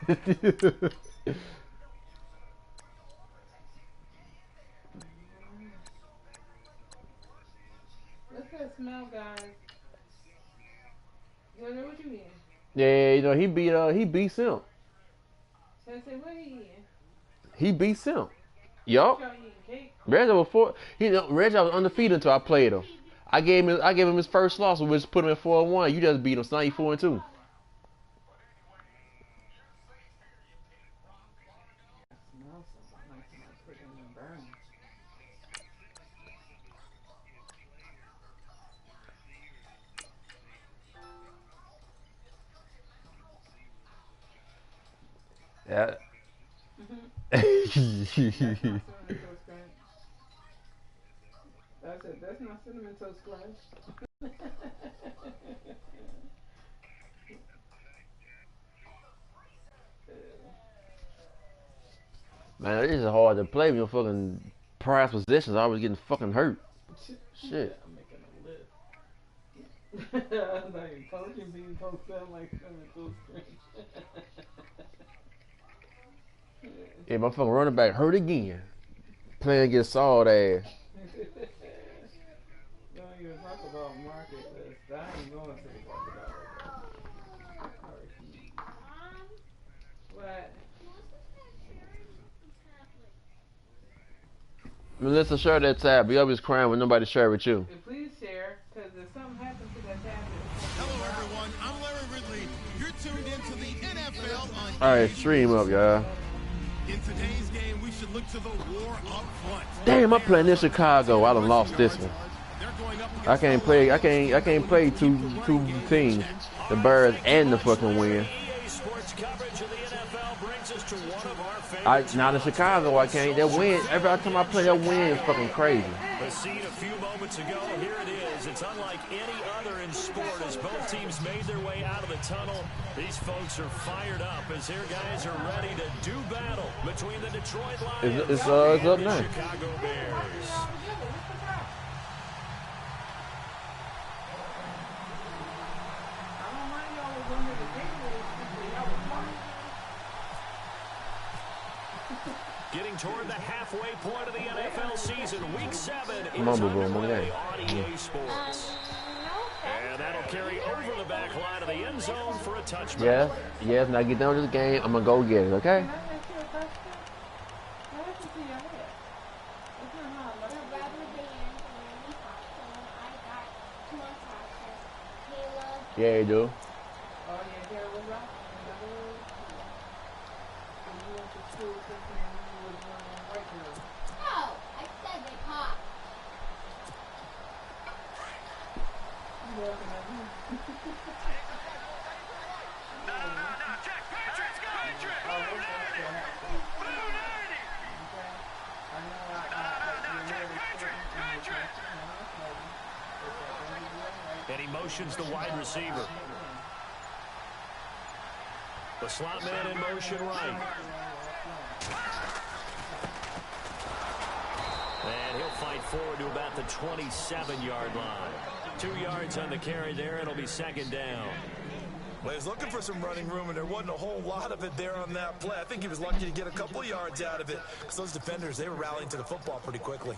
What's that smell, guys? You know what you mean? Yeah, you know he beat Simp. Sensei, what he eating? He beat Simp. What Yup. y'all eating? Cake? Reggie was Reggie was undefeated until I played him. I gave him his first loss, which put him at 4-1. You just beat him, so now you 4-2. I smell something like somebody cooking and burning. Yeah. That's not cinnamon toast crunch. That's it. That's not cinnamon toast crunch. Man, this is hard to play when you're fucking prize possessions. I was getting fucking hurt. Shit. I'm making a list. Like poaching being poked out like cinnamon toast crunch. Yeah, my fucking running back hurt again. Playing against Saul ass. Don't even talk about market list. I ain't going to the market about it. What? Melissa, share that tab. You always crying when nobody share with you. Please share, because if something happens to that tablet, Hello, everyone. I'm Larry Ridley. You're tuned into the NFL on Alright, stream up, y'all. In today's game, we should look to the war up front. Damn, I'm playing in Chicago. I done lost this one. I can't play two teams. The Birds and the fucking win. Now in Chicago I can't. That win, every time I play that win is fucking crazy. The scene a few moments ago, here it is. It's unlike any other in sport as both teams made their way out of the tunnel. These folks are fired up as their guys are ready to do battle between the Detroit Lions It's and up the now. Chicago Bears. Getting toward the halfway point of the NFL season, Week 7 is underway on EA Sports. And that'll carry over the back line of the end zone for a touchdown. Yes. Now get done with this game. I'm gonna go get it. Okay. Yeah, you do. And he motions the wide receiver. The slot man in motion right. And he'll fight forward to about the 27-yard line. 2 yards on the carry there. It'll be second down. Well, he was looking for some running room, and there wasn't a whole lot of it there on that play. I think he was lucky to get a couple of yards out of it because those defenders, they were rallying to the football pretty quickly.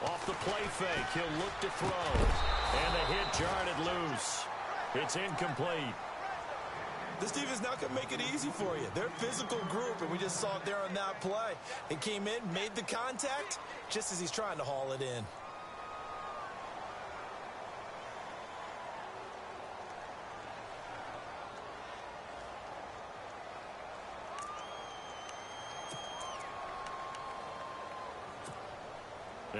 Off the play fake, he'll look to throw. And the hit jarred it loose. It's incomplete. This defense not going to make it easy for you. They're a physical group, and we just saw it there on that play. It came in, made the contact, just as he's trying to haul it in.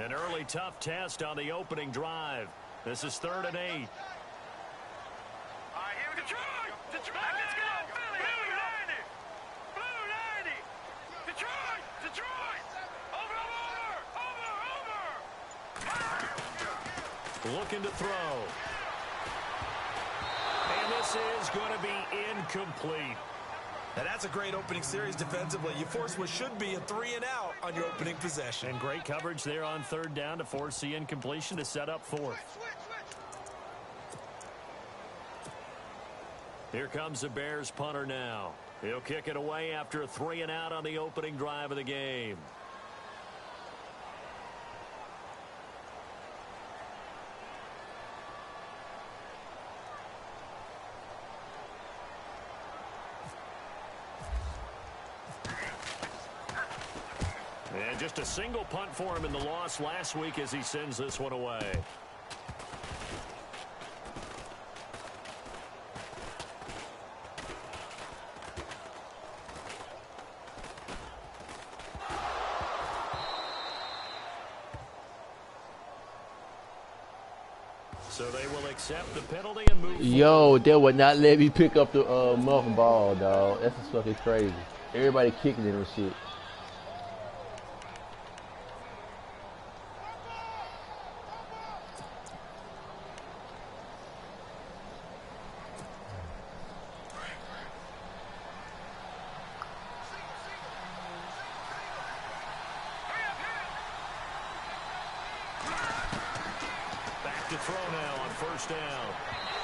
An early tough test on the opening drive. This is 3rd and 8. All right, here we go. Detroit, let's go. Philly, Blue 90. Blue 90. Detroit. Over. Looking to throw. And this is going to be incomplete. Now that's a great opening series defensively. You force what should be a 3-and-out on your opening possession. And great coverage there on 3rd down to force the incompletion to set up 4th. Here comes the Bears punter now. He'll kick it away after a 3-and-out on the opening drive of the game. And just a single punt for him in the loss last week as he sends this one away. So they will accept the penalty and move Yo, they would not let me pick up the muffin ball, dog. That's just fucking crazy. Everybody kicking it and shit. to throw now on 1st down.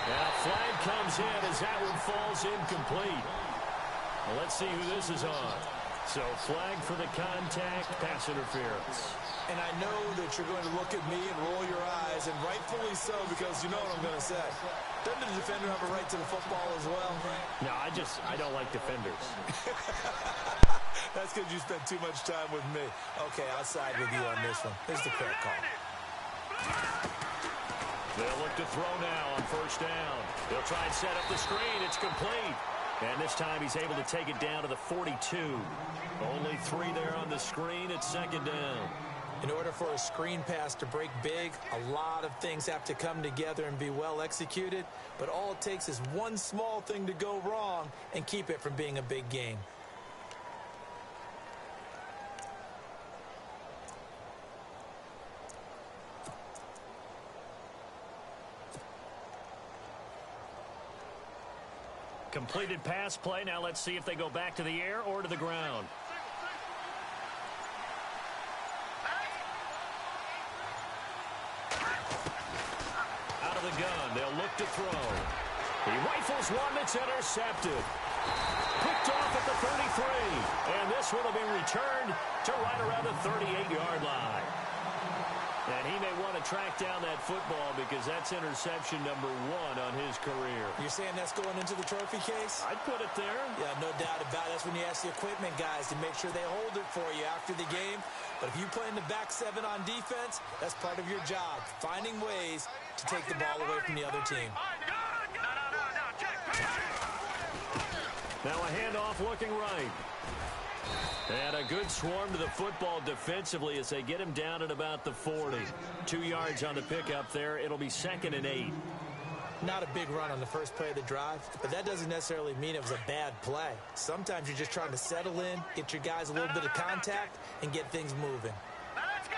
Now flag comes in as that one falls incomplete. Well, let's see who this is on. So flag for the contact, pass interference. And I know that you're going to look at me and roll your eyes, and rightfully so, because you know what I'm going to say. Doesn't the defender have a right to the football as well? No, I don't like defenders. That's because you spent too much time with me. Okay, I'll side with you on this one. Here's the correct call. They'll look to throw now on 1st down. They'll try and set up the screen. It's complete. And this time he's able to take it down to the 42. Only 3 there on the screen. It's 2nd down. In order for a screen pass to break big, a lot of things have to come together and be well executed. But all it takes is one small thing to go wrong and keep it from being a big game. Completed pass play. Now let's see if they go back to the air or to the ground. Out of the gun. They'll look to throw. He rifles one that's intercepted. Picked off at the 33. And this one will be returned to right around the 38-yard line. And he may want to track down that football because that's interception number 1 on his career. You're saying that's going into the trophy case? I'd put it there. Yeah, no doubt about it. That's when you ask the equipment guys to make sure they hold it for you after the game. But if you play in the back 7 on defense, that's part of your job, finding ways to take the ball away from the other team. Now a handoff looking right. And a good swarm to the football defensively as they get him down at about the 40. 2 yards on the pickup there. It'll be 2nd and 8. Not a big run on the first play of the drive, but that doesn't necessarily mean it was a bad play. Sometimes you're just trying to settle in, get your guys a little bit of contact, and get things moving. Let's go!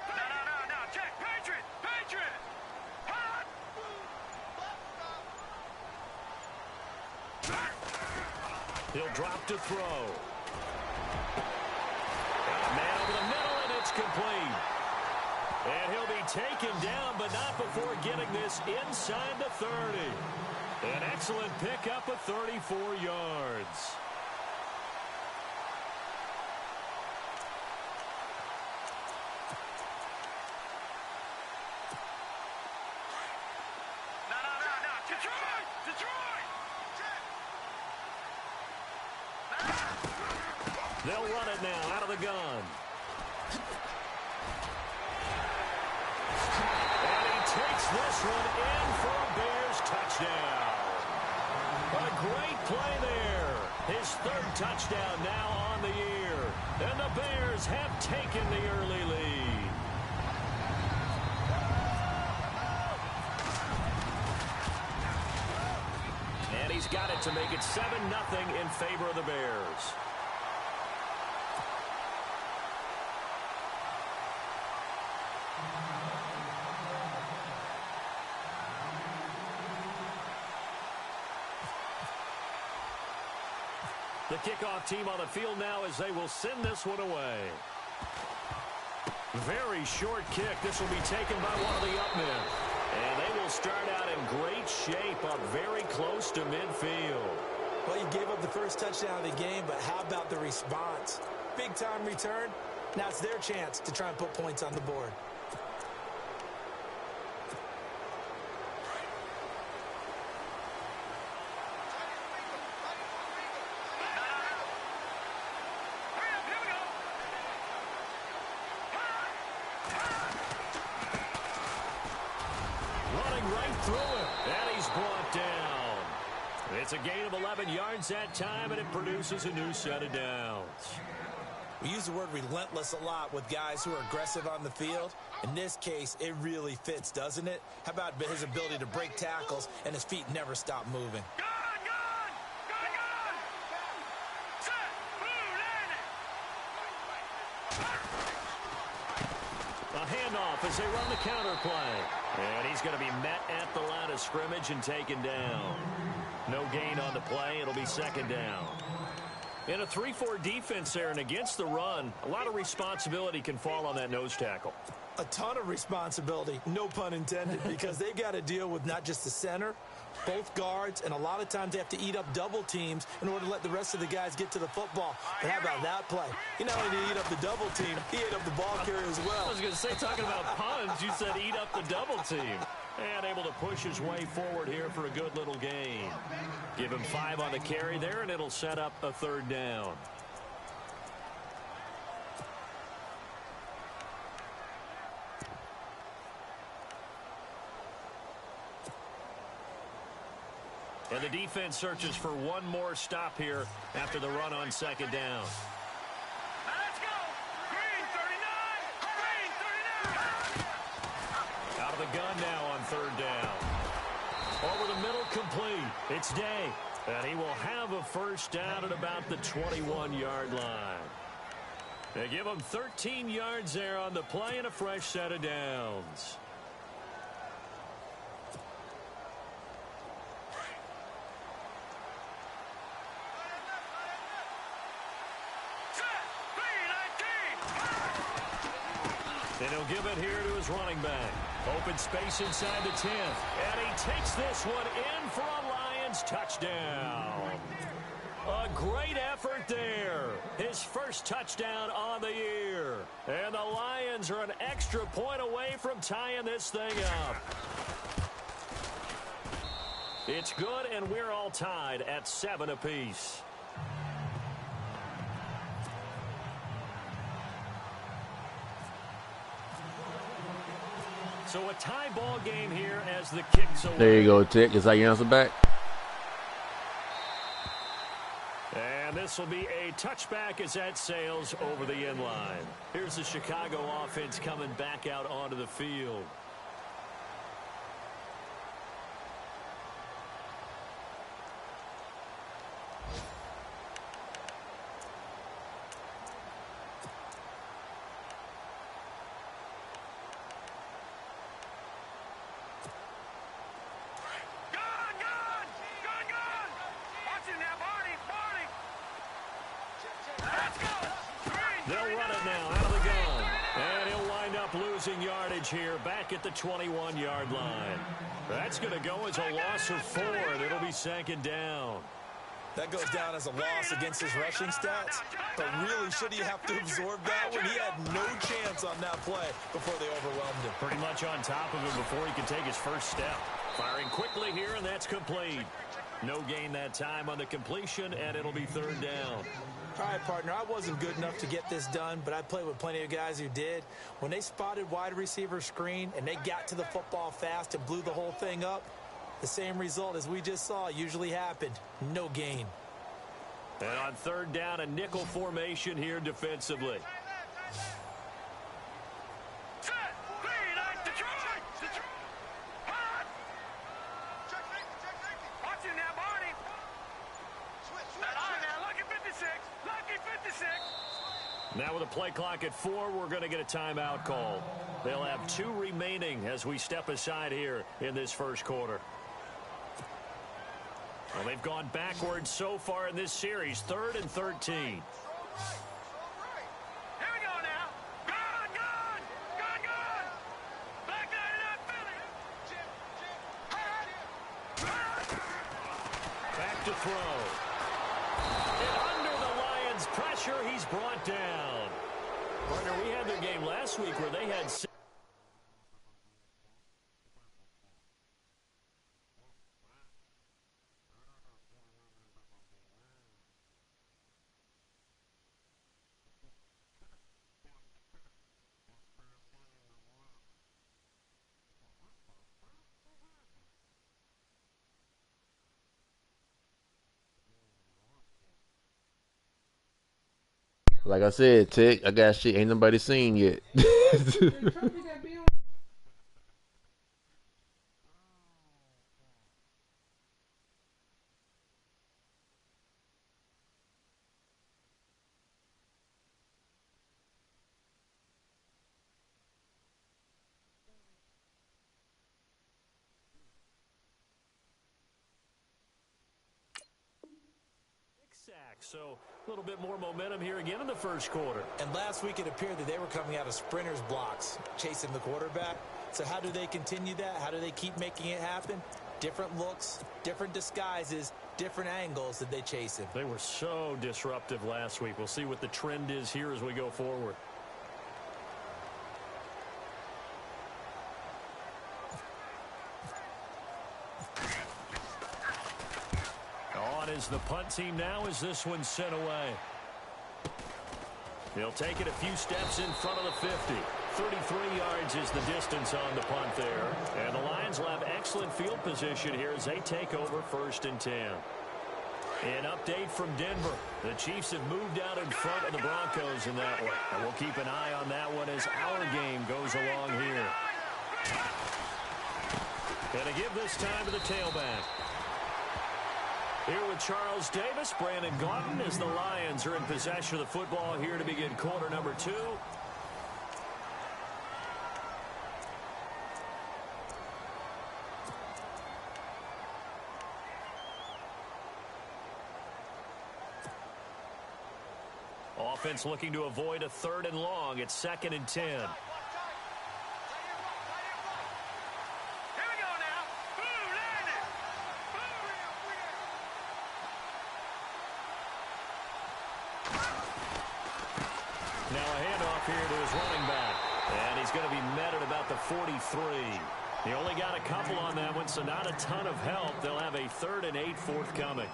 No, check. Patriot! Hot! He'll drop to throw. Man over the middle, and it's complete. And he'll be taken down, but not before getting this inside the 30. An excellent pickup of 34 yards. No. Detroit! They'll run it now out of the gun. And he takes this one in for a Bears touchdown. A great play there. His 3rd touchdown now on the year. And the Bears have taken the early lead. got it to make it 7-0 in favor of the Bears. The kickoff team on the field now as they will send this one away. Very short kick. This will be taken by one of the up men. And they will start out in great shape up very close to midfield. Well, you gave up the first touchdown of the game, but how about the response? Big time return. Now it's their chance to try and put points on the board. It's a gain of 11 yards that time, and it produces a new set of downs. We use the word relentless a lot with guys who are aggressive on the field. In this case, it really fits, doesn't it? How about his ability to break tackles and his feet never stop moving? A handoff as they run the counter play. And he's going to be met at the line of scrimmage and taken down. No gain on the play. It'll be second down. In a 3-4 defense there and against the run, a lot of responsibility can fall on that nose tackle. A ton of responsibility, no pun intended, because they've got to deal with not just the center, both guards, and a lot of times they have to eat up double teams in order to let the rest of the guys get to the football. But how about that play? He not only did he eat up the double team, he ate up the ball carrier as well. I was going to say, talking about puns, you said eat up the double team. And able to push his way forward here for a good little gain. Give him 5 on the carry there, and it'll set up a third down. And the defense searches for one more stop here after the run on second down. Let's go! Green 39! Green 39! Out of the gun now on third down. Over the middle, complete. It's Day. And he will have a first down at about the 21-yard line. They give him 13 yards there on the play and a fresh set of downs. And he'll give it here to his running back. Open space inside the 10. And he takes this one in for a Lions touchdown. A great effort there. His first touchdown on the year. And the Lions are an extra point away from tying this thing up. It's good, and we're all tied at 7 apiece. So a tie ball game here as the kicks away. There you go, Tick. Is that your answer back? And this will be a touchback as that sails over the end line. Here's the Chicago offense coming back out onto the field. They'll run it now out of the gun. And he'll wind up losing yardage here back at the 21-yard line. That's going to go as a loss of 4, and it'll be second down. That goes down as a loss against his rushing stats. But really, should he have to absorb that one? He had no chance on that play before they overwhelmed him. Pretty much on top of him before he could take his first step. Firing quickly here, and that's complete. No gain that time on the completion, and it'll be third down. All right, partner, I wasn't good enough to get this done, but I played with plenty of guys who did. When they spotted wide receiver screen and they got to the football fast and blew the whole thing up, the same result as we just saw usually happened. No gain. And on third down, a nickel formation here defensively. Now with a play clock at 4, we're going to get a timeout call. They'll have 2 remaining as we step aside here in this first quarter. Well, they've gone backwards so far in this series, 3rd and 13. Here we go now. Gone. Back nine it up, Philly. Back to throw. And under the Lions' pressure, he's brought down. Partner, we had their game last week where they had 6. Like I said, Tech, I got shit ain't nobody seen yet. So a little bit more momentum here again in the first quarter. And last week it appeared that they were coming out of sprinters blocks, chasing the quarterback. So how do they continue that? How do they keep making it happen? Different looks, different disguises, different angles that they chase him. They were so disruptive last week. We'll see what the trend is here as we go forward. On is the punt team now as this one's sent away. He'll take it a few steps in front of the 50. 33 yards is the distance on the punt there. And the Lions will have excellent field position here as they take over 1st and 10. An update from Denver. The Chiefs have moved out in front of the Broncos in that one. And we'll keep an eye on that one as our game goes along here. And to give this time to the tailback. Here with Charles Davis, Brandon Gaunton, as the Lions are in possession of the football here to begin quarter number 2. Offense looking to avoid a 3rd and long. It's 2nd and 10. Now a handoff here to his running back. And he's going to be met at about the 43. He only got a couple on that one, so not a ton of help. They'll have a 3rd and 8 forthcoming.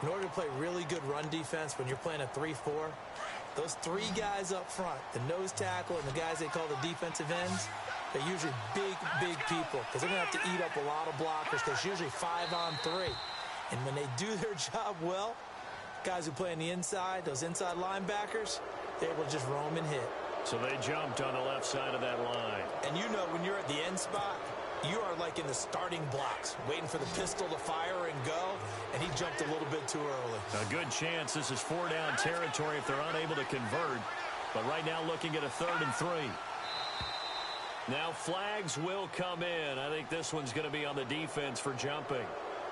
In order to play really good run defense when you're playing a 3-4, those 3 guys up front, the nose tackle and the guys they call the defensive ends, they're usually big people because they're going to have to eat up a lot of blockers because it's usually 5-on-3. And when they do their job well, guys who play on the inside, those inside linebackers, they're able to just roam and hit. So they jumped on the left side of that line. And you know when you're at the end spot, you are like in the starting blocks, waiting for the pistol to fire and go, and he jumped a little bit too early. A good chance this is 4-down territory if they're unable to convert. But right now looking at a 3rd and 3. Now flags will come in. I think this one's going to be on the defense for jumping.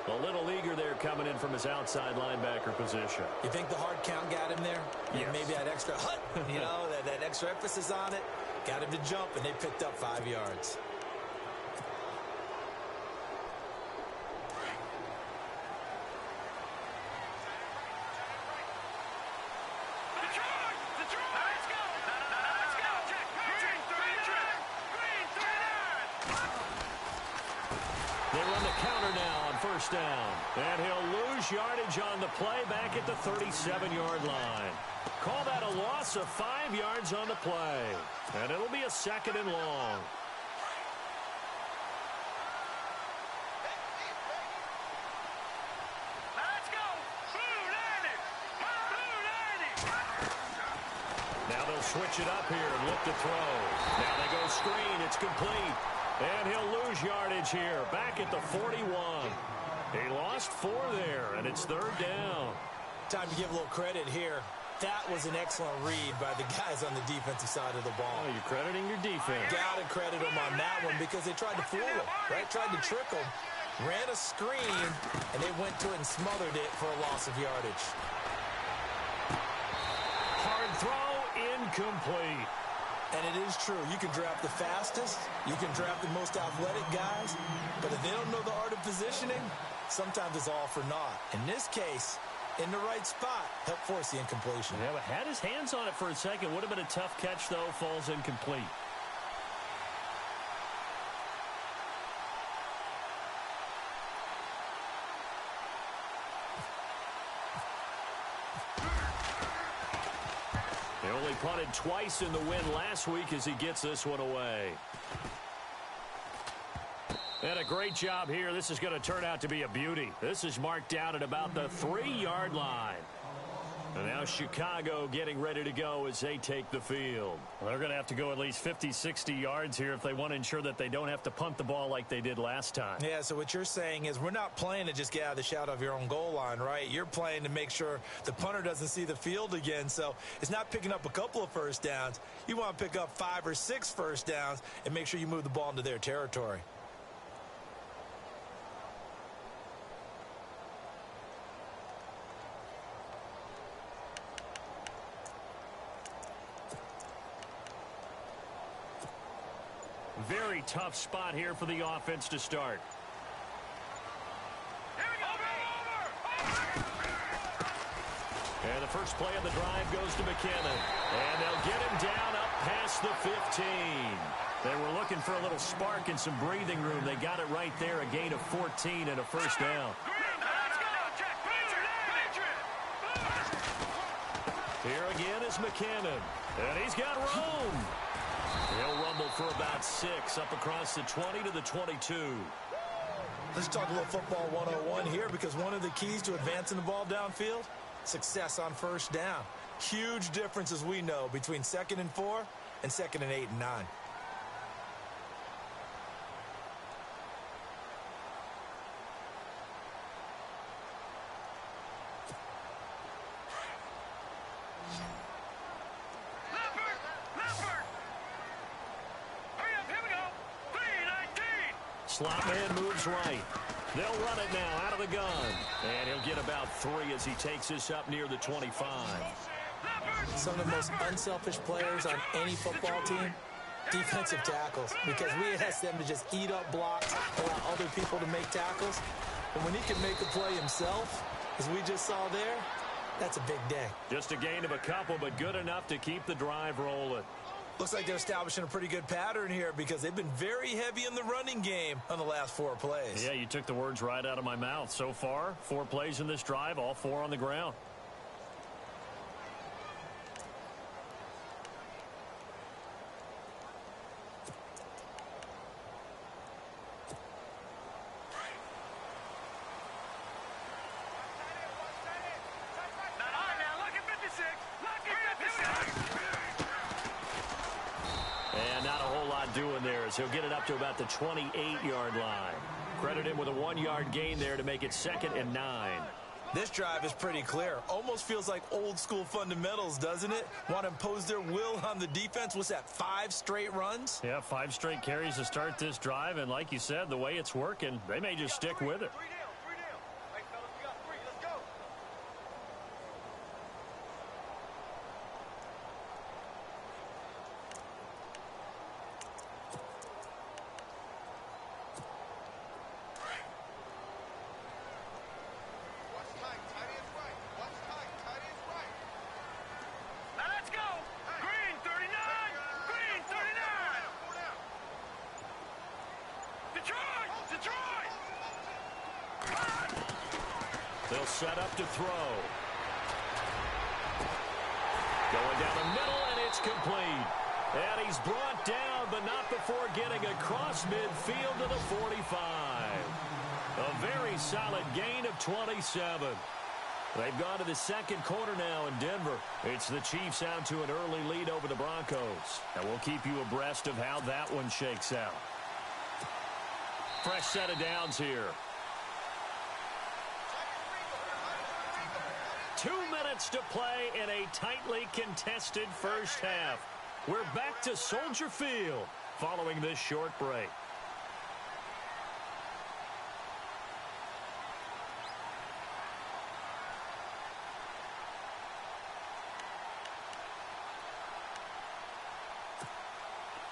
A little eager there coming in from his outside linebacker position. You think the hard count got him there? Yes. Maybe that extra hut, you know, that extra emphasis on it. Got him to jump, and they picked up 5 yards. Down. And he'll lose yardage on the play back at the 37-yard line. Call that a loss of 5 yards on the play. And it'll be a 2nd and long. Let's go. Now they'll switch it up here and look to throw. Now they go screen. It's complete. And he'll lose yardage here back at the 41. He lost 4 there, and it's 3rd down. Time to give a little credit here. That was an excellent read by the guys on the defensive side of the ball. Oh, you're crediting your defense. Got to credit them on that one because they tried to fool them, right? Tried to trick them, ran a screen, and they went to it and smothered it for a loss of yardage. Hard throw, incomplete. And it is true. You can draft the fastest. You can draft the most athletic guys. But if they don't know the art of positioning, sometimes it's all for naught. In this case, in the right spot, helped force the incompletion. Yeah, but had his hands on it for a second. Would have been a tough catch, though. Falls incomplete. They only punted twice in the win last week as he gets this one away. And a great job here. This is going to turn out to be a beauty. This is marked out at about the 3-yard line. And now Chicago getting ready to go as they take the field. Well, they're going to have to go at least 50, 60 yards here if they want to ensure that they don't have to punt the ball like they did last time. Yeah, so what you're saying is we're not playing to just get out of the shot of your own goal line, right? You're playing to make sure the punter doesn't see the field again. So it's not picking up a couple of first downs. You want to pick up 5 or 6 first downs and make sure you move the ball into their territory. Very tough spot here for the offense to start. And the first play of the drive goes to McKinnon. And they'll get him down up past the 15. They were looking for a little spark and some breathing room. They got it right there, a gain of 14 and a first down. Here again is McKinnon. And he's got room. He'll rumble for about 6 up across the 20 to the 22. Let's talk a little football 101 here because one of the keys to advancing the ball downfield, success on first down. Huge difference, as we know, between 2nd and 4 and 2nd and 8 and 9. Slot man moves right. They'll run it now out of the gun. And he'll get about 3 as he takes this up near the 25. Some of the most unselfish players on any football team, defensive tackles, because we ask them to just eat up blocks, allow other people to make tackles. And when he can make the play himself, as we just saw there, that's a big day. Just a gain of a couple, but good enough to keep the drive rolling. Looks like they're establishing a pretty good pattern here because they've been very heavy in the running game on the last 4 plays. Yeah, you took the words right out of my mouth. So far, 4 plays in this drive, all 4 on the ground. Doing there is he'll get it up to about the 28-yard line. Credit him with a 1-yard gain there to make it 2nd and 9. This drive is pretty clear. Almost feels like old school fundamentals, doesn't it? Want to impose their will on the defense. What's that, 5 straight runs? Yeah, 5 straight carries to start this drive. And like you said, the way it's working, they may just stick with it. They'll set up to throw. Going down the middle, and it's complete. And he's brought down, but not before getting across midfield to the 45. A very solid gain of 27. They've gone to the second quarter now in Denver. It's the Chiefs out to an early lead over the Broncos. And we'll keep you abreast of how that one shakes out. Fresh set of downs here. 2 minutes to play in a tightly contested first half. We're back to Soldier Field following this short break.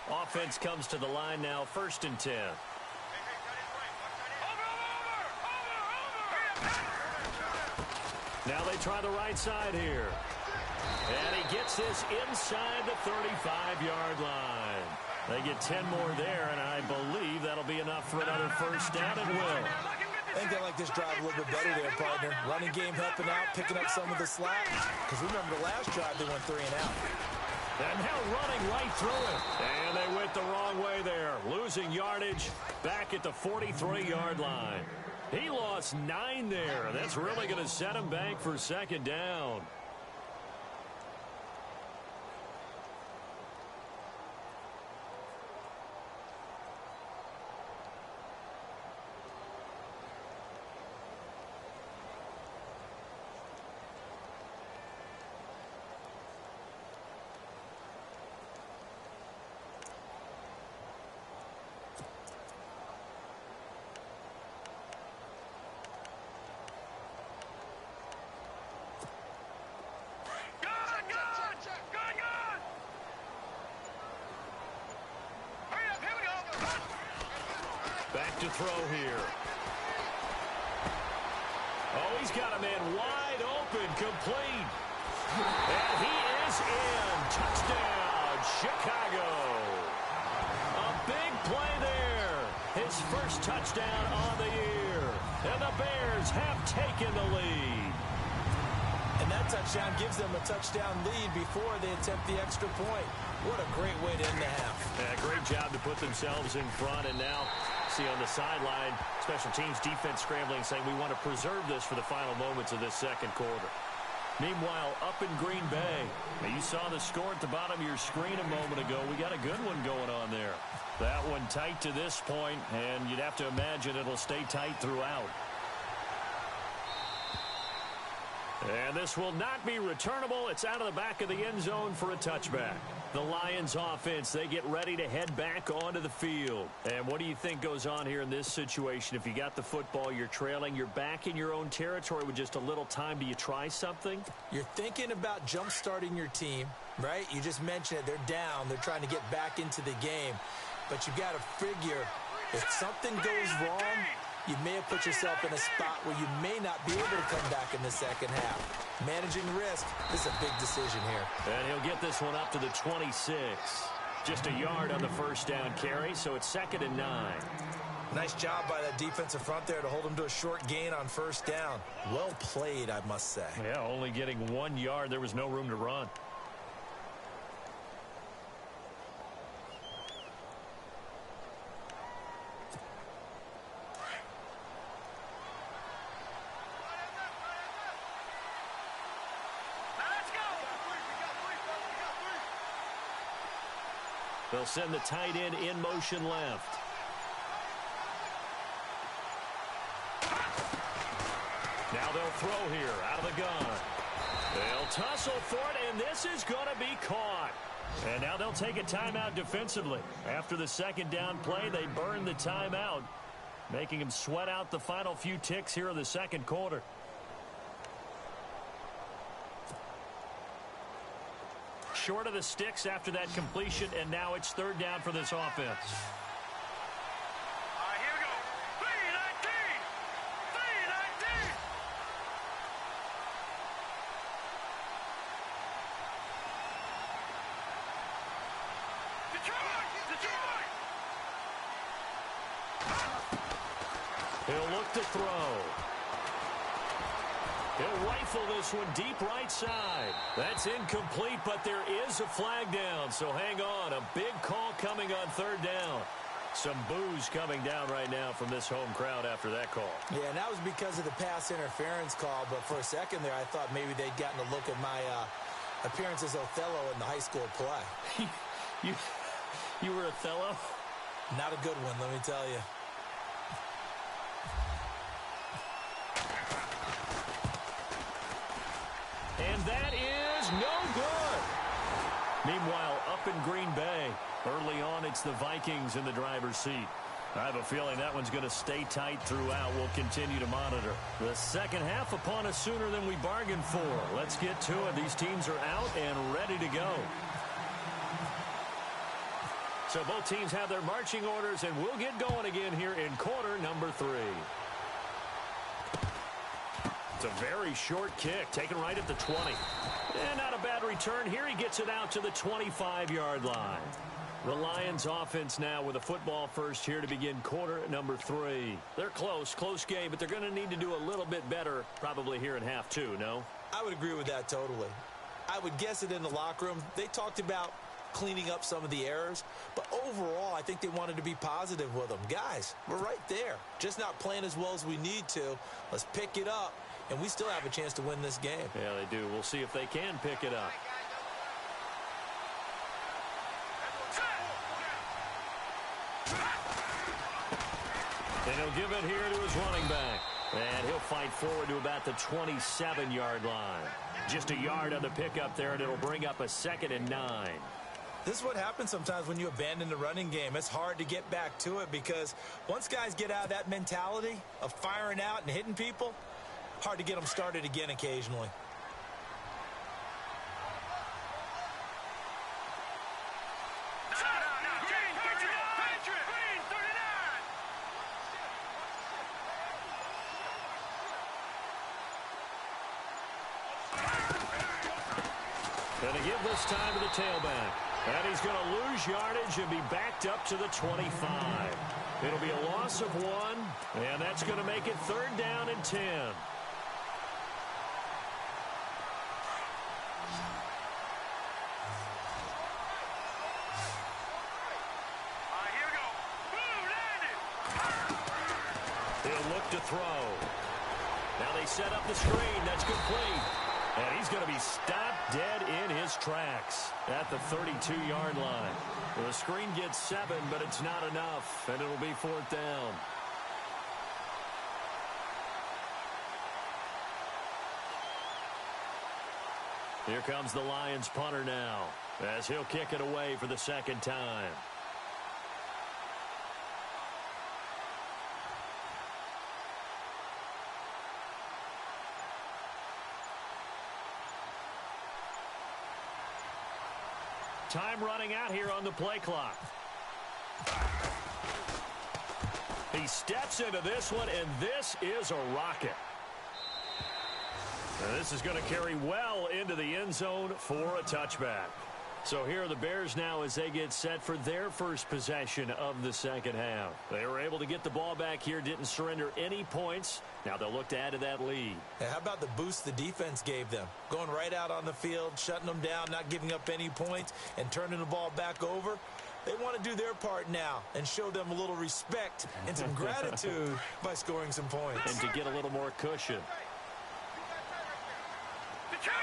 Offense comes to the line now, 1st and 10. Now they try the right side here. And he gets this inside the 35-yard line. They get 10 more there, and I believe that'll be enough for another first down and will. I think they like this drive a little bit better there, partner. Running game helping out, picking up some of the slack. Because remember the last drive, they went 3 and out. And now running right through it. And they went the wrong way there. Losing yardage back at the 43-yard line. He lost 9 there. That's really going to set him back for 2nd down. Back to throw here. Oh, he's got a man wide open, complete. And he is in. Touchdown, Chicago. A big play there. His first touchdown on the year. And the Bears have taken the lead. And that touchdown gives them a touchdown lead before they attempt the extra point. What a great way to end the half. Yeah, great job to put themselves in front. And now see on the sideline, special teams defense scrambling, saying we want to preserve this for the final moments of this second quarter. Meanwhile, up in Green Bay, now you saw the score at the bottom of your screen a moment ago. We got a good one going on there. That one tight to this point, and you'd have to imagine it'll stay tight throughout. And this will not be returnable. It's out of the back of the end zone for a touchback. The Lions offense, they get ready to head back onto the field. And what do you think goes on here in this situation? If you got the football, you're trailing, you're back in your own territory with just a little time. Do you try something? You're thinking about jump-starting your team, right? You just mentioned it. They're down. They're trying to get back into the game. But you've got to figure if something goes wrong, you may have put yourself in a spot where you may not be able to come back in the second half. Managing risk, this is a big decision here. And he'll get this one up to the 26. Just a yard on the first down carry, so it's 2nd and 9. Nice job by that defensive front there to hold him to a short gain on first down. Well played, I must say. Yeah, only getting 1 yard. There was no room to run. They'll send the tight end in motion left. Now they'll throw here out of the gun. They'll tussle for it, and this is going to be caught. And now they'll take a timeout defensively. After the 2nd down play, they burn the timeout, making them sweat out the final few ticks here in the second quarter. Short of the sticks after that completion, and now it's 3rd down for this offense. All right, here we go. 3-19. 3-19. Detroit! Detroit! He'll look to throw. He'll rifle this one deep right side. That's incomplete, but there is a flag down, so hang on. A big call coming on 3rd down. Some boos coming down right now from this home crowd after that call. Yeah, and that was because of the pass interference call, but for a second there I thought maybe they'd gotten a look at my appearance as Othello in the high school play. You were Othello? Not a good one, let me tell you. And that is no good. Meanwhile, up in Green Bay, early on, it's the Vikings in the driver's seat. I have a feeling that one's going to stay tight throughout. We'll continue to monitor. The second half upon us sooner than we bargained for. Let's get to it. These teams are out and ready to go. So both teams have their marching orders, and we'll get going again here in quarter number 3. It's a very short kick, taken right at the 20. And not a bad return here. He gets it out to the 25-yard line. The Lions offense now with a football first here to begin quarter number 3. They're close game, but they're going to need to do a little bit better probably here in half 2, no? I would agree with that totally. I would guess it in the locker room. They talked about cleaning up some of the errors, but overall I think they wanted to be positive with them. Guys, we're right there. Just not playing as well as we need to. Let's pick it up, and we still have a chance to win this game. Yeah, they do. We'll see if they can pick it up. And he'll give it here to his running back. And he'll fight forward to about the 27-yard line. Just a yard on the pickup there, and it'll bring up a 2nd and 9. This is what happens sometimes when you abandon the running game. It's hard to get back to it because once guys get out of that mentality of firing out and hitting people, hard to get them started again occasionally. Going to give this time to the tailback. And he's going to lose yardage and be backed up to the 25. It'll be a loss of 1, and that's going to make it 3rd down and 10. Here we go. Blue landed. He'll look to throw. Now they set up the screen. That's complete. And he's going to be stopped dead in his tracks at the 32-yard line. The screen gets 7, but it's not enough, and it'll be 4th down. Here comes the Lions punter now, as he'll kick it away for the 2nd time. Time running out here on the play clock. He steps into this one, and this is a rocket. And this is going to carry well into the end zone for a touchback. So here are the Bears now as they get set for their first possession of the second half. They were able to get the ball back here, didn't surrender any points. Now they'll look to add to that lead. Hey, how about the boost the defense gave them? Going right out on the field, shutting them down, not giving up any points, and turning the ball back over. They want to do their part now and show them a little respect and some gratitude by scoring some points. And to get a little more cushion. Detroit!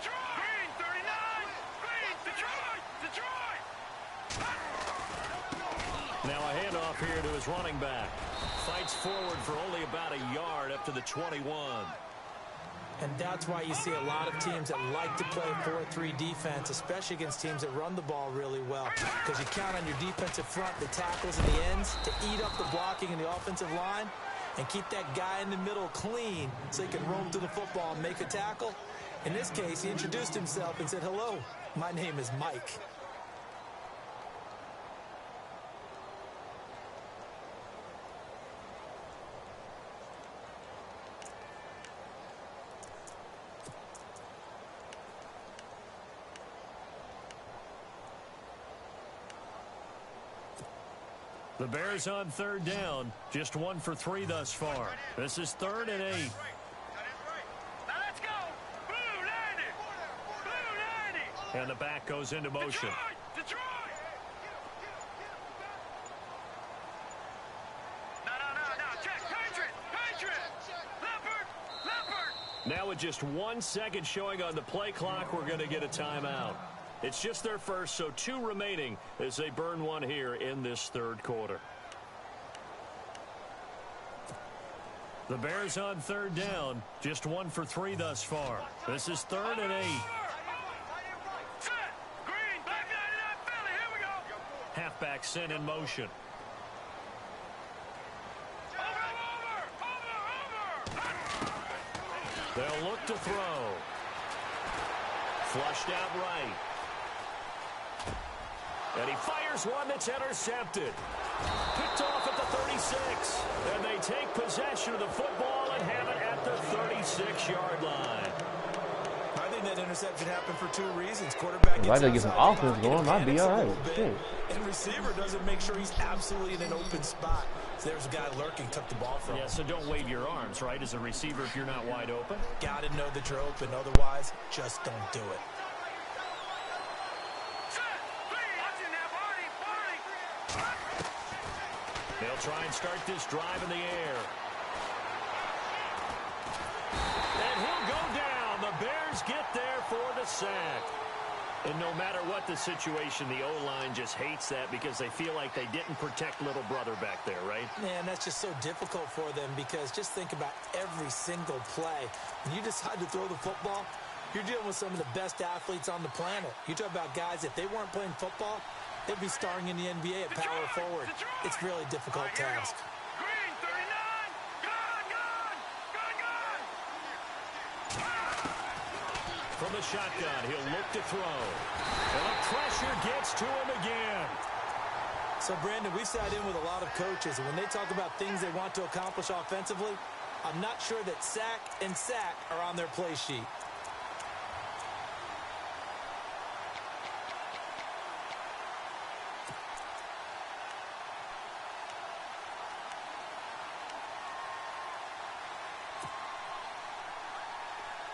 Green 39! Green! Detroit! Now a handoff here to his running back. Fights forward for only about a yard up to the 21. And that's why you see a lot of teams that like to play 4-3 defense, especially against teams that run the ball really well. Because you count on your defensive front, the tackles and the ends, to eat up the blocking in the offensive line and keep that guy in the middle clean so he can roam to the football and make a tackle. In this case, he introduced himself and said, "Hello, my name is Mike." The Bears on 3rd down, just 1 for 3 thus far. This is 3rd and 8. Now let's go! Blue landed! Blue landed! And the back goes into motion. Detroit! No, check! Patriot! Leopard! Now with just 1 second showing on the play clock, we're going to get a timeout. It's just their first, so 2 remaining as they burn 1 here in this 3rd quarter. The Bears on third down. Just 1 for 3 thus far. This is 3rd and 8. Set. Green. Back 99 Philly. Here we go. Halfback sent in motion. They'll look to throw. Flushed out right. And he fires one that's intercepted. Picked off at the 36. And they take possession of the football and have it at the 36-yard line. I think that interception happened for 2 reasons. Quarterback If I gets could get some outside the offense pocket going, and I'd be panics a all right. little bit. Shit. And receiver doesn't make sure he's absolutely in an open spot. So there's a guy lurking, took the ball from him. Yeah, so don't wave your arms, right, as a receiver if you're not wide open. Got to know that you're open. Otherwise, just don't do it. They'll try and start this drive in the air. And he'll go down. The Bears get there for the sack. And no matter what the situation, the O-line just hates that because they feel like they didn't protect little brother back there, right? Man, that's just so difficult for them because just think about every single play. When you decide to throw the football, you're dealing with some of the best athletes on the planet. You talk about guys, if they weren't playing football, they'd be starring in the NBA at power forward. It's really a difficult task. Green 39. From the shotgun, he'll look to throw. And the pressure gets to him again. So, Brandon, we've sat in with a lot of coaches, and when they talk about things they want to accomplish offensively, I'm not sure that sack and sack are on their play sheet.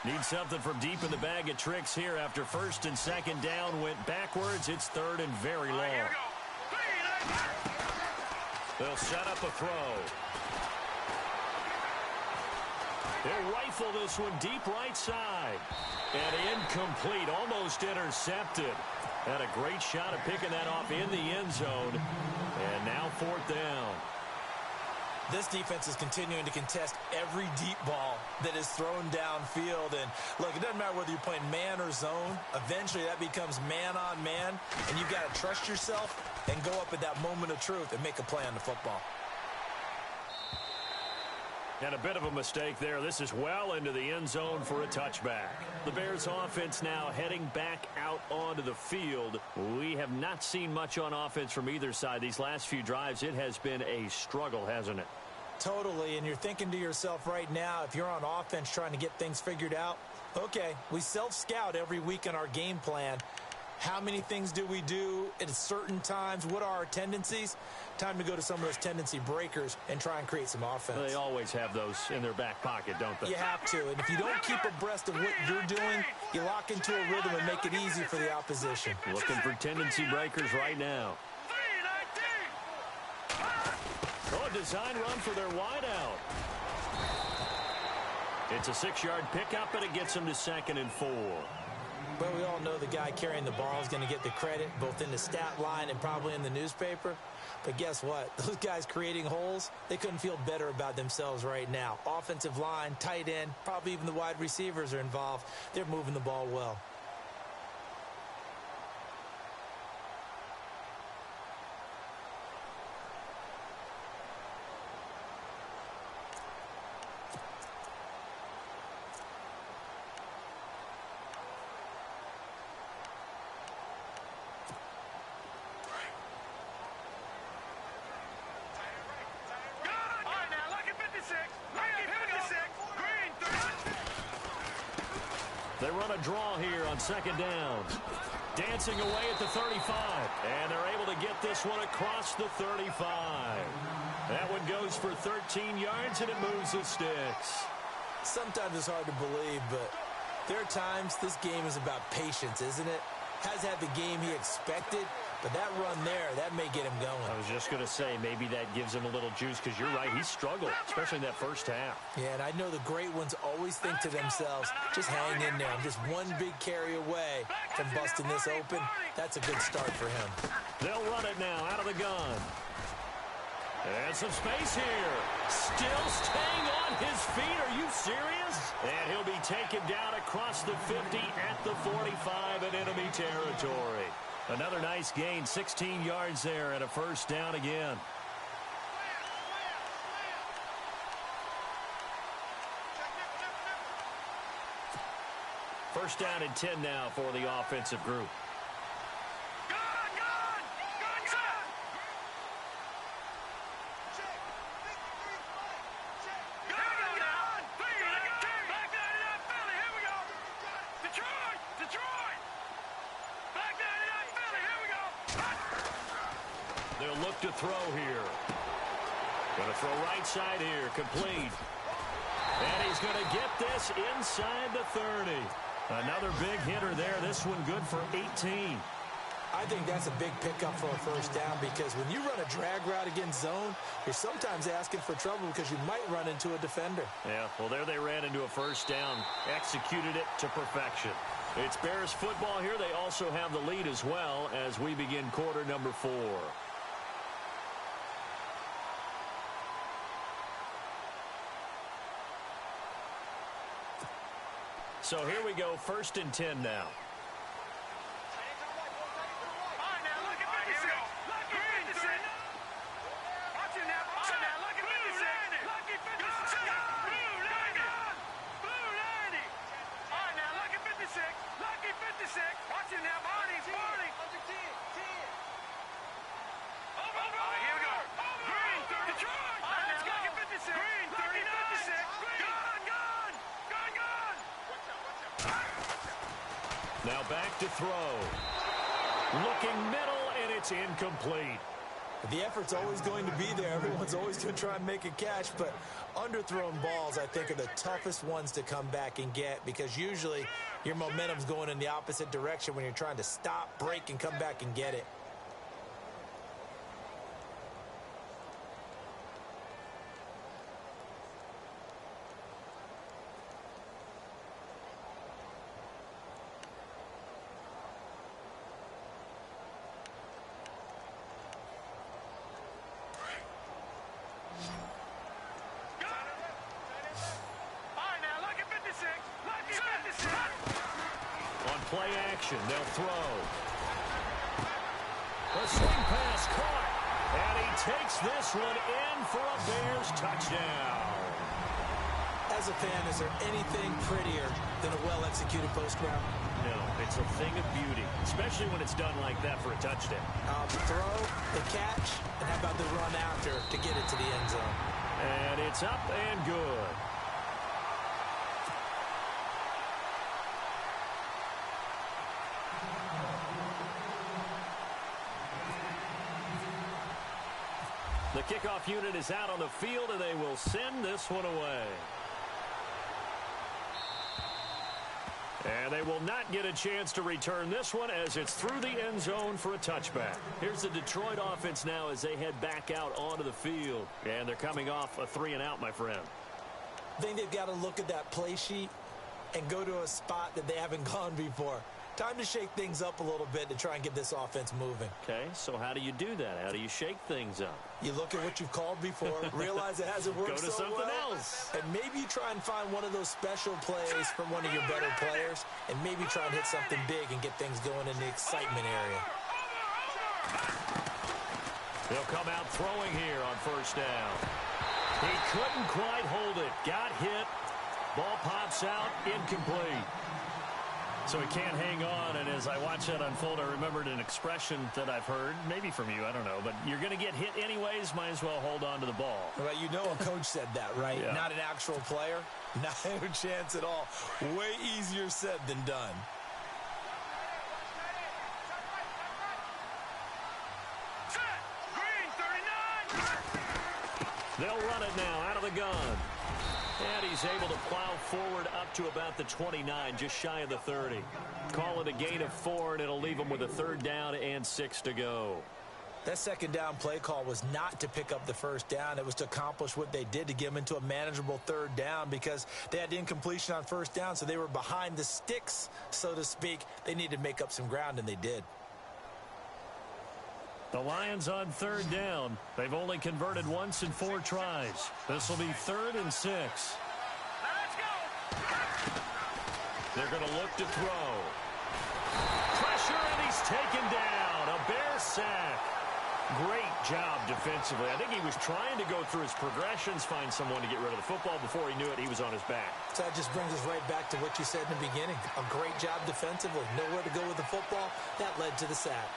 Need something from deep in the bag of tricks here after 1st and 2nd down went backwards. It's 3rd and very long. They'll set up a throw. They'll rifle this one deep right side. And incomplete, almost intercepted. Had a great shot at picking that off in the end zone. And now 4th down. This defense is continuing to contest every deep ball that is thrown downfield. And, look, it doesn't matter whether you're playing man or zone. Eventually, that becomes man-on-man, and you've got to trust yourself and go up at that moment of truth and make a play on the football. And a bit of a mistake there. This is well into the end zone for a touchback. The Bears offense now heading back out onto the field. We have not seen much on offense from either side. These last few drives, it has been a struggle, hasn't it? Totally, and you're thinking to yourself right now, if you're on offense trying to get things figured out, okay, we self-scout every week in our game plan. How many things do we do at certain times? What are our tendencies? Time to go to some of those tendency breakers and try and create some offense. They always have those in their back pocket, don't they? You have to, and if you don't keep abreast of what you're doing, you lock into a rhythm and make it easy for the opposition. Looking for tendency breakers right now. Oh, a design run for their wideout. It's a 6-yard pickup, and it gets them to 2nd and 4. But we all know the guy carrying the ball is going to get the credit, both in the stat line and probably in the newspaper. But guess what? Those guys creating holes, they couldn't feel better about themselves right now. Offensive line, tight end, probably even the wide receivers are involved. They're moving the ball well. They run a draw here on 2nd down. Dancing away at the 35. And they're able to get this one across the 35. That one goes for 13 yards, and it moves the sticks. Sometimes it's hard to believe, but there are times this game is about patience, isn't it? Has had the game he expected, but that run there, that may get him going. I was just going to say, maybe that gives him a little juice, because you're right, he struggled, especially in that first half. Yeah, and I know the great ones always think to themselves, just hang in there. I'm just one big carry away from busting this open. That's a good start for him. They'll run it now out of the gun. And some space here. Still staying on his feet. Are you serious? And he'll be taken down across the 50 at the 45 in enemy territory. Another nice gain, 16 yards there and a first down again. First down and 10 now for the offensive group. They'll look to throw here. Going to throw right side here, complete. And he's going to get this inside the 30. Another big hitter there. This one good for 18. I think that's a big pickup for a first down because when you run a drag route against zone, you're sometimes asking for trouble because you might run into a defender. Yeah, well, there they ran into a first down. Executed it to perfection. It's Bears football here. They also have the lead as well as we begin quarter number 4. So here we go, first and 10 now. Now back to throw. Looking middle, and it's incomplete. The effort's always going to be there. Everyone's always going to try and make a catch, but underthrown balls, I think, are the toughest ones to come back and get because usually your momentum's going in the opposite direction when you're trying to stop, break, and come back and get it. Play action, they'll throw. The swing pass caught, and he takes this one in for a Bears touchdown. As a fan, is there anything prettier than a well-executed post route? No, it's a thing of beauty, especially when it's done like that for a touchdown. The throw, the catch, and how about the run after to get it to the end zone? And it's up and good. The kickoff unit is out on the field, and they will send this one away. And they will not get a chance to return this one as it's through the end zone for a touchback. Here's the Detroit offense now as they head back out onto the field. And they're coming off a 3-and-out, my friend. I think they've got to look at that play sheet and go to a spot that they haven't gone before. Time to shake things up a little bit to try and get this offense moving. Okay, so how do you do that? How do you shake things up? You look at what you've called before, realize it hasn't worked Go to so something well, else. and maybe you try and find one of those special plays from one of your better players, and maybe try and hit something big and get things going in the excitement area. They'll come out throwing here on first down. He couldn't quite hold it. Got hit. Ball pops out. Incomplete. So he can't hang on, and as I watch that unfold, I remembered an expression that I've heard, maybe from you, I don't know, but you're going to get hit anyways, might as well hold on to the ball. Well, you know a coach said that, right? Yeah. Not an actual player. Not a chance at all. Way easier said than done. They'll run it now out of the gun. And he's able to plow forward up to about the 29, just shy of the 30. Call it a gain of 4, and it'll leave him with a 3rd down and 6 to go. That second down play call was not to pick up the first down. It was to accomplish what they did to get them into a manageable 3rd down because they had incompletion on first down, so they were behind the sticks, so to speak. They needed to make up some ground, and they did. The Lions on 3rd down. They've only converted once in 4 tries. This will be 3rd and 6. Let's go. They're going to look to throw. Pressure, and he's taken down. A Bear sack. Great job defensively. I think he was trying to go through his progressions, find someone to get rid of the football. Before he knew it, he was on his back. So that just brings us right back to what you said in the beginning. A great job defensively. Nowhere to go with the football. That led to the sack.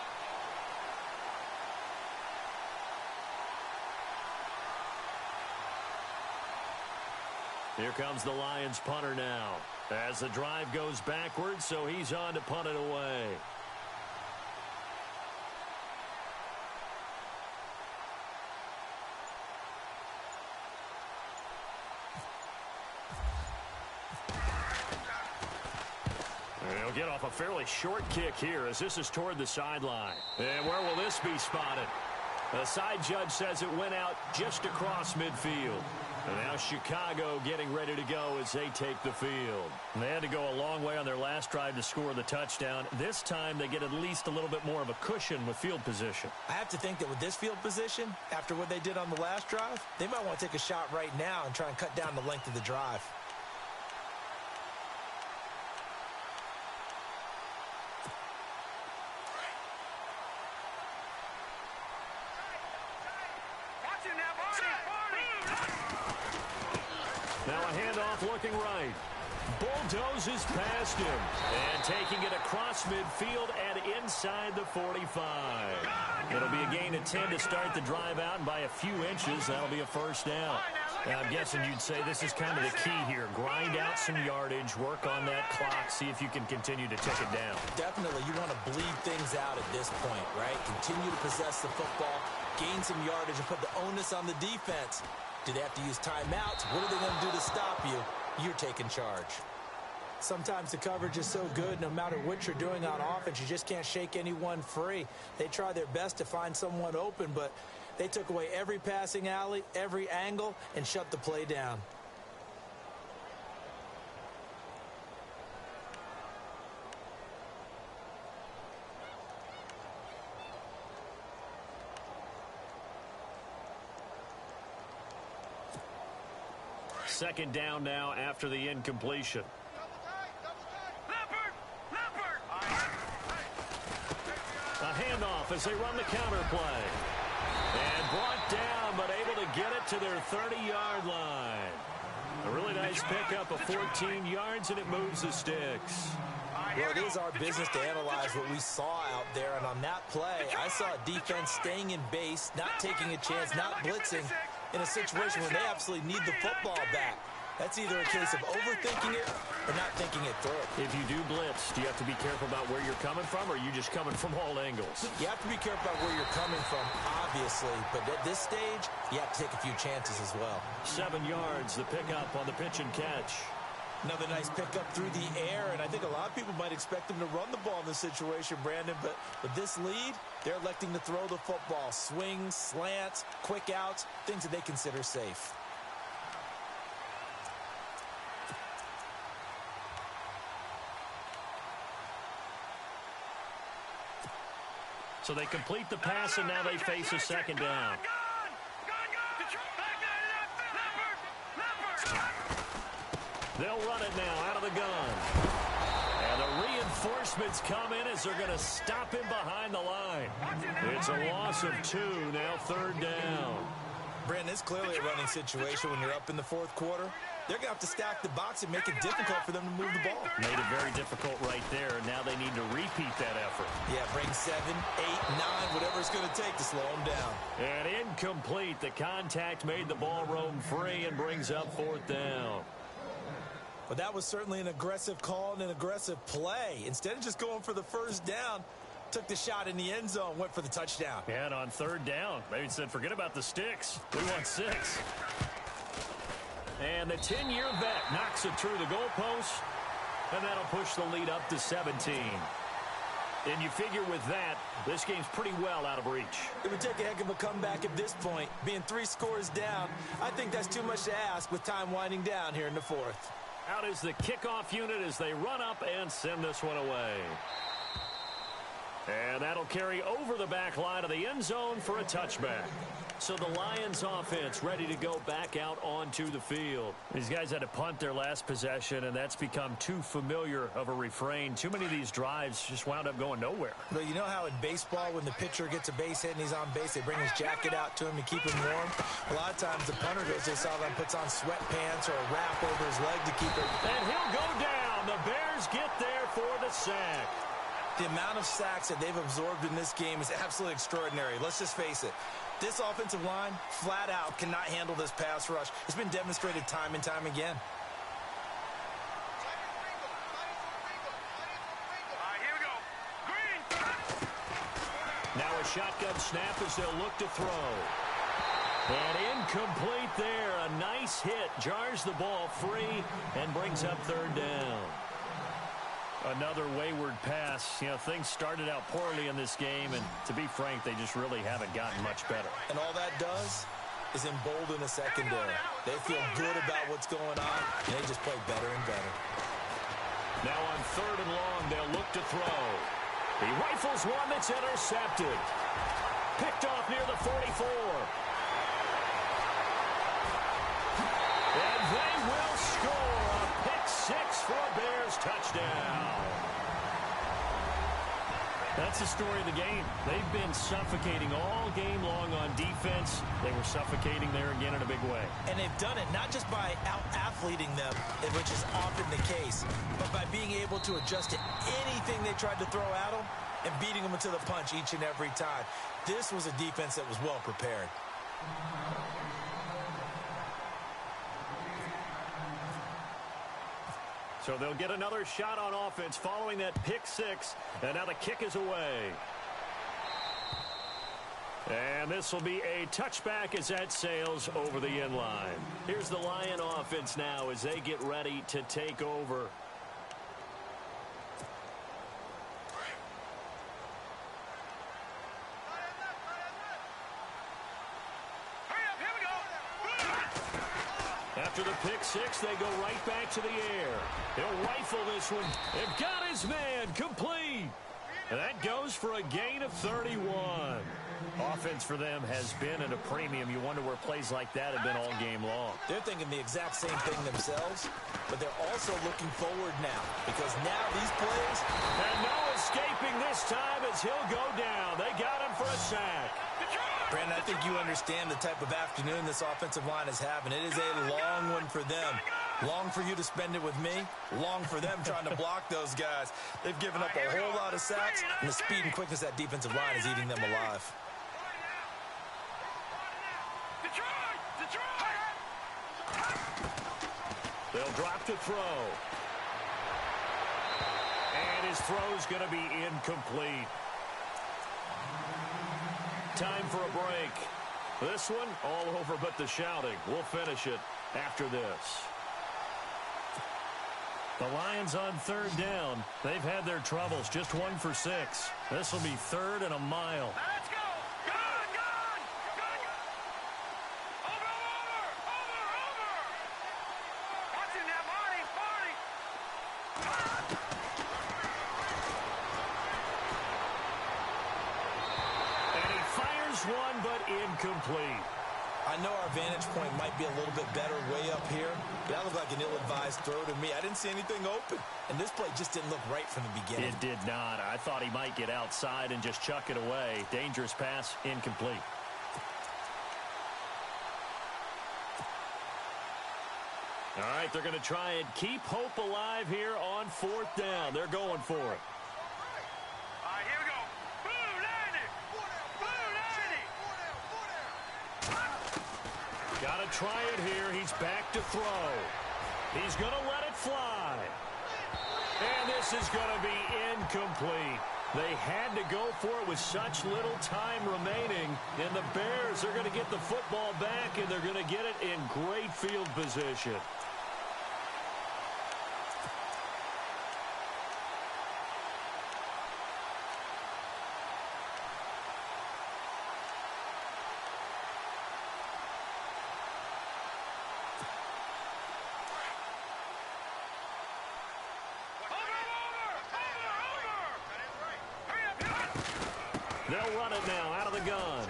Here comes the Lions punter now. As the drive goes backwards, so he's on to punt it away. He'll get off a fairly short kick here as this is toward the sideline. And where will this be spotted? The side judge says it went out just across midfield. And now Chicago getting ready to go as they take the field. And they had to go a long way on their last drive to score the touchdown. This time they get at least a little bit more of a cushion with field position. I have to think that with this field position, after what they did on the last drive, they might want to take a shot right now and try and cut down the length of the drive. Now a handoff looking right. Bulldozes past him. And taking it across midfield and inside the 45. It'll be a gain of 10 to start the drive out, and by a few inches, that'll be a first down. Now, I'm guessing you'd say this is kind of the key here. Grind out some yardage, work on that clock, see if you can continue to tick it down. Definitely, you want to bleed things out at this point, right? Continue to possess the football, gain some yardage, and put the onus on the defense. Do they have to use timeouts? What are they going to do to stop you? You're taking charge. Sometimes the coverage is so good, no matter what you're doing on offense, you just can't shake anyone free. They try their best to find someone open, but they took away every passing alley, every angle, and shut the play down. Second down now after the incompletion. A handoff as they run the counter play. And brought down, but able to get it to their 30-yard line. A really nice pickup of 14 yards, and it moves the sticks. Well, it is our business to analyze what we saw out there, and on that play, I saw a defense staying in base, not taking a chance, not blitzing, in a situation where they absolutely need the football back. That's either a case of overthinking it or not thinking it through. If you do blitz, do you have to be careful about where you're coming from, or are you just coming from all angles? You have to be careful about where you're coming from, obviously, but at this stage, you have to take a few chances as well. 7 yards, the pickup on the pitch and catch. Another nice pickup through the air, and I think a lot of people might expect them to run the ball in this situation, Brandon, but with this lead, they're electing to throw the football. Swings, slants, quick outs, things that they consider safe. So they complete the pass, and now they face a second down. They'll run it now out of the gun. And the reinforcements come in as they're going to stop him behind the line. It's a loss of 2, now third down. Brandon, it's clearly a running situation when you're up in the fourth quarter. They're going to have to stack the box and make it difficult for them to move the ball. Made it very difficult right there. Now they need to repeat that effort. Yeah, bring 7, 8, 9, whatever it's going to take to slow them down. And incomplete. The contact made the ball roam free and brings up fourth down. But that was certainly an aggressive call and an aggressive play. Instead of just going for the first down, took the shot in the end zone, went for the touchdown. And on third down, maybe said, forget about the sticks. We want 6. And the 10-year vet knocks it through the goalpost, and that'll push the lead up to 17. And you figure with that, this game's pretty well out of reach. It would take a heck of a comeback at this point. Being 3 scores down, I think that's too much to ask with time winding down here in the fourth. Out is the kickoff unit as they run up and send this one away. And that'll carry over the back line of the end zone for a touchback. So the Lions offense ready to go back out onto the field. These guys had to punt their last possession, and that's become too familiar of a refrain. Too many of these drives just wound up going nowhere. But you know how in baseball, when the pitcher gets a base hit and he's on base, they bring his jacket out to him to keep him warm? A lot of times the punter goes to the sideline, puts on sweatpants or a wrap over his leg to keep it. And he'll go down. The Bears get there for the sack. The amount of sacks that they've absorbed in this game is absolutely extraordinary. Let's just face it. This offensive line, flat out, cannot handle this pass rush. It's been demonstrated time and time again. Here we go. Green. Now a shotgun snap as they'll look to throw. And incomplete there. A nice hit. Jars the ball free and brings up third down. Another wayward pass. You know, things started out poorly in this game, and to be frank, they just really haven't gotten much better. And all that does is embolden a secondary. They feel good about what's going on, and they just play better and better. Now on third and long, they'll look to throw. He rifles one that's intercepted. Picked off near the 44. And they will score a pick six for a Bears touchdown. That's the story of the game. They've been suffocating all game long on defense. They were suffocating there again in a big way. And they've done it not just by out-athleting them, which is often the case, but by being able to adjust to anything they tried to throw at them and beating them into the punch each and every time. This was a defense that was well prepared. So they'll get another shot on offense following that pick six. And now the kick is away. And this will be a touchback as that sails over the end line. Here's the Lion offense now as they get ready to take over. After the pick six, they go right back to the air. He'll rifle this one. They've got his man complete. And that goes for a gain of 31. Offense for them has been at a premium. You wonder where plays like that have been all game long. They're thinking the exact same thing themselves, but they're also looking forward now because now these plays. And no escaping this time as he'll go down. They got him for a sack. Brandon, I think you understand the type of afternoon this offensive line is having. It is a long one for them. Long for you to spend it with me. Long for them trying to block those guys. They've given up a whole lot of sacks, and the speed and quickness of that defensive line is eating them alive. They'll drop to throw. And his throw's going to be incomplete. Time for a break. This one all over but the shouting. We'll finish it after this. The Lions on third down. They've had their troubles. Just 1 for 6. This will be third and a mile. Let's go. Good. Over. Watching that Marty. And he fires one, but incomplete. I know our vantage point might be a little bit better way up here, but that looked like an ill-advised throw to me. I didn't see anything open, and this play just didn't look right from the beginning. It did not. I thought he might get outside and just chuck it away. Dangerous pass, incomplete. All right, they're going to try and keep hope alive here on fourth down. They're going for it. Here we go. Blue 90. Got to try it here. He's back to throw. He's going to let it fly. And this is going to be incomplete. They had to go for it with such little time remaining. And the Bears are going to get the football back, and they're going to get it in great field position. They'll run it now out of the gun.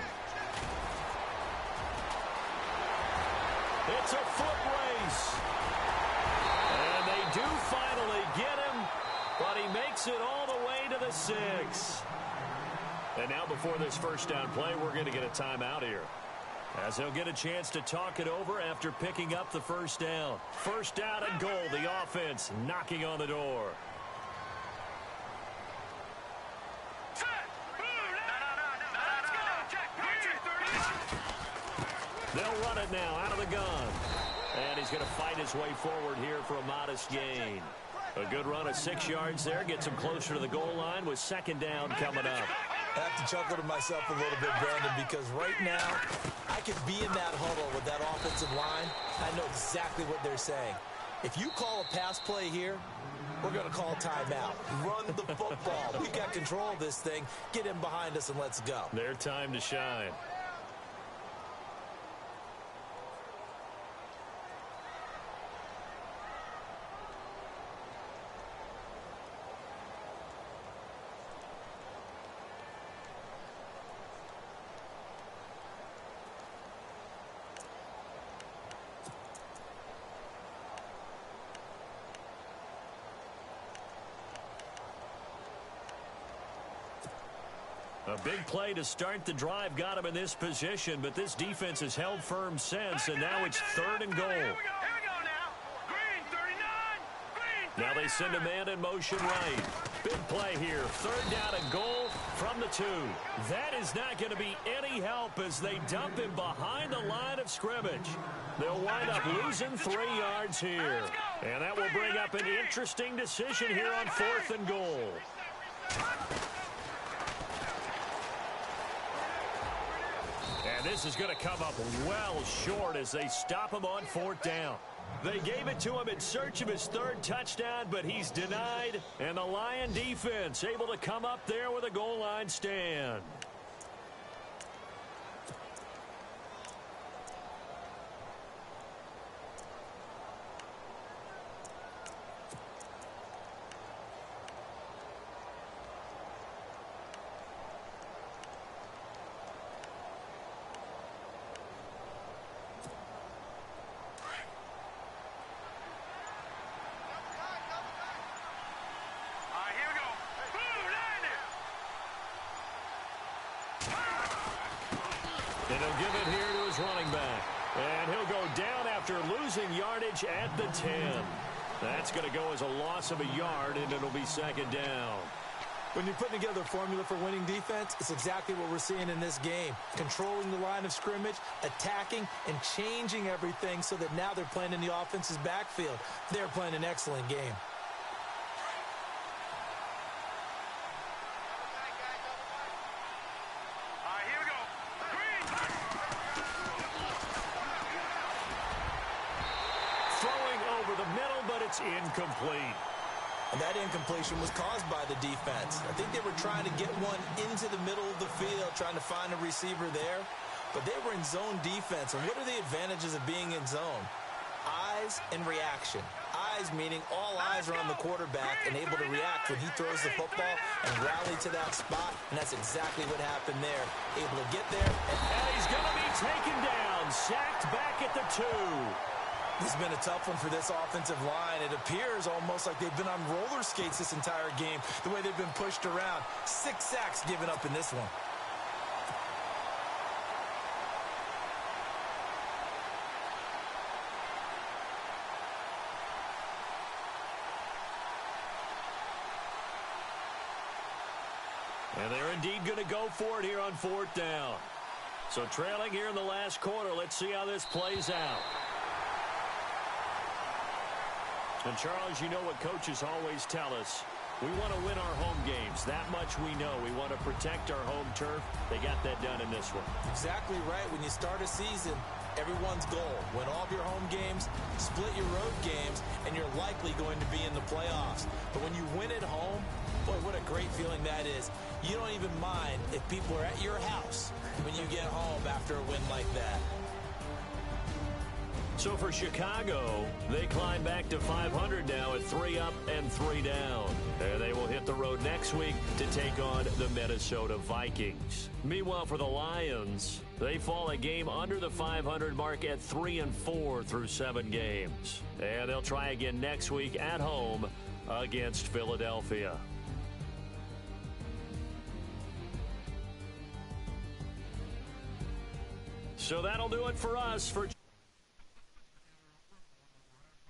It's a foot race. And they do finally get him, but he makes it all the way to the 6. And now before this first down play, we're going to get a timeout here, as he'll get a chance to talk it over after picking up the first down. First down and goal, the offense knocking on the door. They'll run it now out of the gun. And he's going to fight his way forward here for a modest gain. A good run of 6 yards there. Gets him closer to the goal line with second down coming up. I have to chuckle to myself a little bit, Brandon, because right now I could be in that huddle with that offensive line. I know exactly what they're saying. If you call a pass play here, we're going to call timeout. Run the football. We've got control of this thing. Get him behind us and let's go. Their time to shine. A big play to start the drive got him in this position, but this defense has held firm since, and now it's 3rd and goal. Here we go now. Green, 39. Green, Now they send a man in motion right. Big play here. 3rd down and goal from the 2. That is not going to be any help as they dump him behind the line of scrimmage. They'll wind up losing 3 yards here. And that will bring up an interesting decision here on 4th and goal. And this is going to come up well short as they stop him on 4th down. They gave it to him in search of his 3rd touchdown, but he's denied. And the Lion defense able to come up there with a goal line stand. And he'll give it here to his running back. And he'll go down after losing yardage at the 10. That's going to go as a loss of a yard, and it'll be 2nd down. When you're putting together a formula for winning defense, it's exactly what we're seeing in this game. Controlling the line of scrimmage, attacking, and changing everything so that now they're playing in the offense's backfield. They're playing an excellent game. It's incomplete. And that incompletion was caused by the defense. I think they were trying to get one into the middle of the field, trying to find a receiver there. But they were in zone defense. And what are the advantages of being in zone? Eyes and reaction. Eyes meaning all eyes are on the quarterback and able to react when he throws the football and rally to that spot. And that's exactly what happened there. Able to get there. And he's going to be taken down. Sacked back at the 2. This has been a tough one for this offensive line. It appears almost like they've been on roller skates this entire game, the way they've been pushed around. 6 sacks given up in this one. And they're indeed going to go for it here on 4th down. So trailing here in the last quarter, let's see how this plays out. And, Charles, you know what coaches always tell us. We want to win our home games. That much we know. We want to protect our home turf. They got that done in this one. Exactly right. When you start a season, everyone's goal. Win all of your home games, split your road games, and you're likely going to be in the playoffs. But when you win at home, boy, what a great feeling that is. You don't even mind if people are at your house when you get home after a win like that. So for Chicago, they climb back to 500 now at 3 up and 3 down. And they will hit the road next week to take on the Minnesota Vikings. Meanwhile, for the Lions, they fall a game under the 500 mark at 3-4 through 7 games. And they'll try again next week at home against Philadelphia. So that'll do it for us.